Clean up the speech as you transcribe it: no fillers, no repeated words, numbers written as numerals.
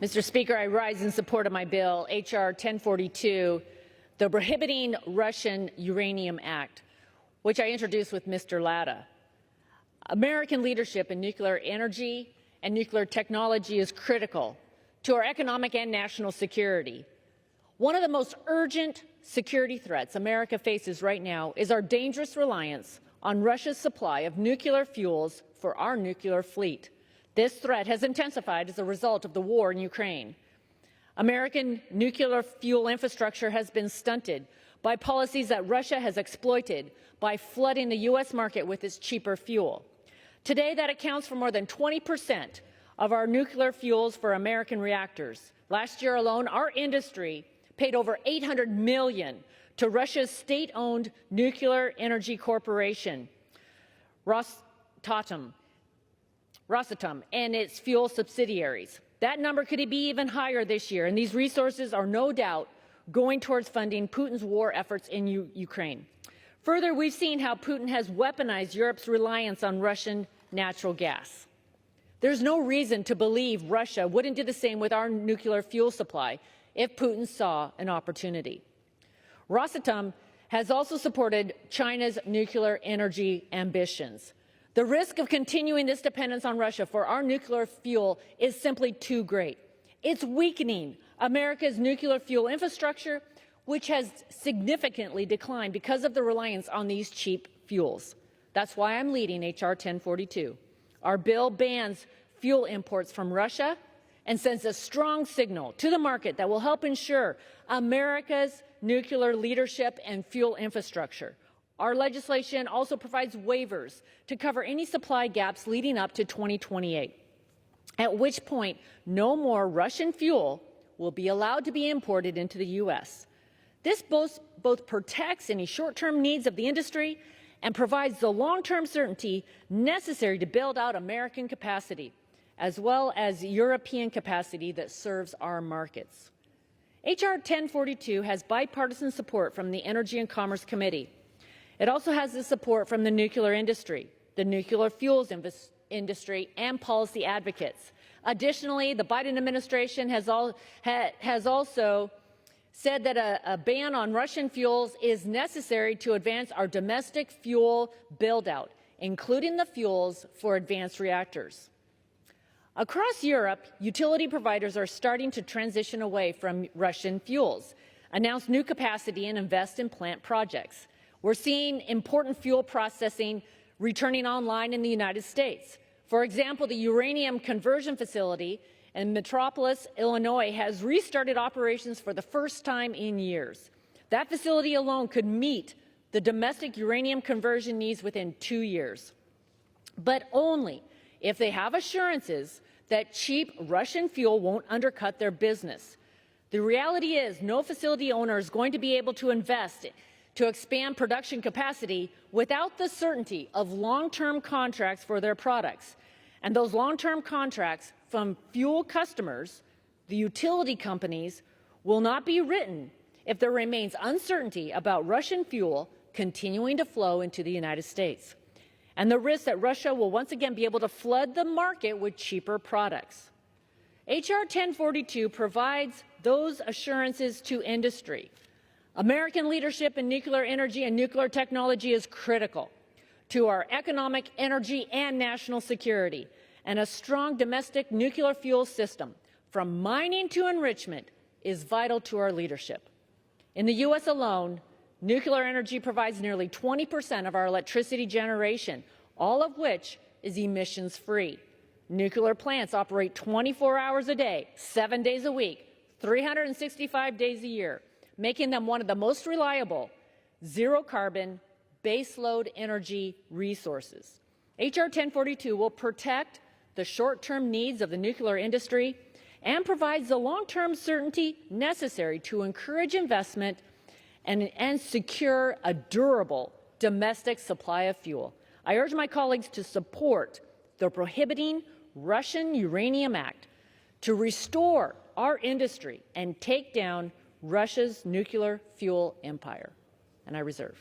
Mr. Speaker, I rise in support of my bill, H.R. 1042, the Prohibiting Russian Uranium Act, which I introduced with Mr. Latta. American leadership in nuclear energy and nuclear technology is critical to our economic and national security. One of the most urgent security threats America faces right now is our dangerous reliance on Russia's supply of nuclear fuels for our nuclear fleet. This threat has intensified as a result of the war in Ukraine. American nuclear fuel infrastructure has been stunted by policies that Russia has exploited by flooding the U.S. market with its cheaper fuel. Today, that accounts for more than 20% of our nuclear fuels for American reactors. Last year alone, our industry paid over $800 million to Russia's state-owned nuclear energy corporation, Rosatom, and its fuel subsidiaries. That number could be even higher this year, and these resources are no doubt going towards funding Putin's war efforts in Ukraine. Further, we've seen how Putin has weaponized Europe's reliance on Russian natural gas. There's no reason to believe Russia wouldn't do the same with our nuclear fuel supply if Putin saw an opportunity. Rosatom has also supported China's nuclear energy ambitions. The risk of continuing this dependence on Russia for our nuclear fuel is simply too great. It's weakening America's nuclear fuel infrastructure, which has significantly declined because of the reliance on these cheap fuels. That's why I'm leading H.R. 1042. Our bill bans fuel imports from Russia and sends a strong signal to the market that will help ensure America's nuclear leadership and fuel infrastructure. Our legislation also provides waivers to cover any supply gaps leading up to 2028, at which point no more Russian fuel will be allowed to be imported into the U.S. This both protects any short-term needs of the industry and provides the long-term certainty necessary to build out American capacity, as well as European capacity that serves our markets. H.R. 1042 has bipartisan support from the Energy and Commerce Committee. It also has the support from the nuclear industry, the nuclear fuels industry, and policy advocates. Additionally, the Biden administration has also said that a ban on Russian fuels is necessary to advance our domestic fuel build-out, including the fuels for advanced reactors. Across Europe, utility providers are starting to transition away from Russian fuels, announce new capacity, and invest in plant projects. We're seeing important fuel processing returning online in the United States. For example, the uranium conversion facility in Metropolis, Illinois, has restarted operations for the first time in years. That facility alone could meet the domestic uranium conversion needs within 2 years, but only if they have assurances that cheap Russian fuel won't undercut their business. The reality is no facility owner is going to be able to invest to expand production capacity without the certainty of long-term contracts for their products. And those long-term contracts from fuel customers, the utility companies, will not be written if there remains uncertainty about Russian fuel continuing to flow into the United States, and the risk that Russia will once again be able to flood the market with cheaper products. H.R. 1042 provides those assurances to industry. American leadership in nuclear energy and nuclear technology is critical to our economic, energy, and national security, and a strong domestic nuclear fuel system, from mining to enrichment, is vital to our leadership. In the U.S. alone, nuclear energy provides nearly 20% of our electricity generation, all of which is emissions-free. Nuclear plants operate 24 hours a day, 7 days a week, 365 days a year, making them one of the most reliable, zero-carbon, baseload energy resources. H.R. 1042 will protect the short-term needs of the nuclear industry and provides the long-term certainty necessary to encourage investment and secure a durable domestic supply of fuel. I urge my colleagues to support the Prohibiting Russian Uranium Act to restore our industry and take down Russia's nuclear fuel empire. And I reserve.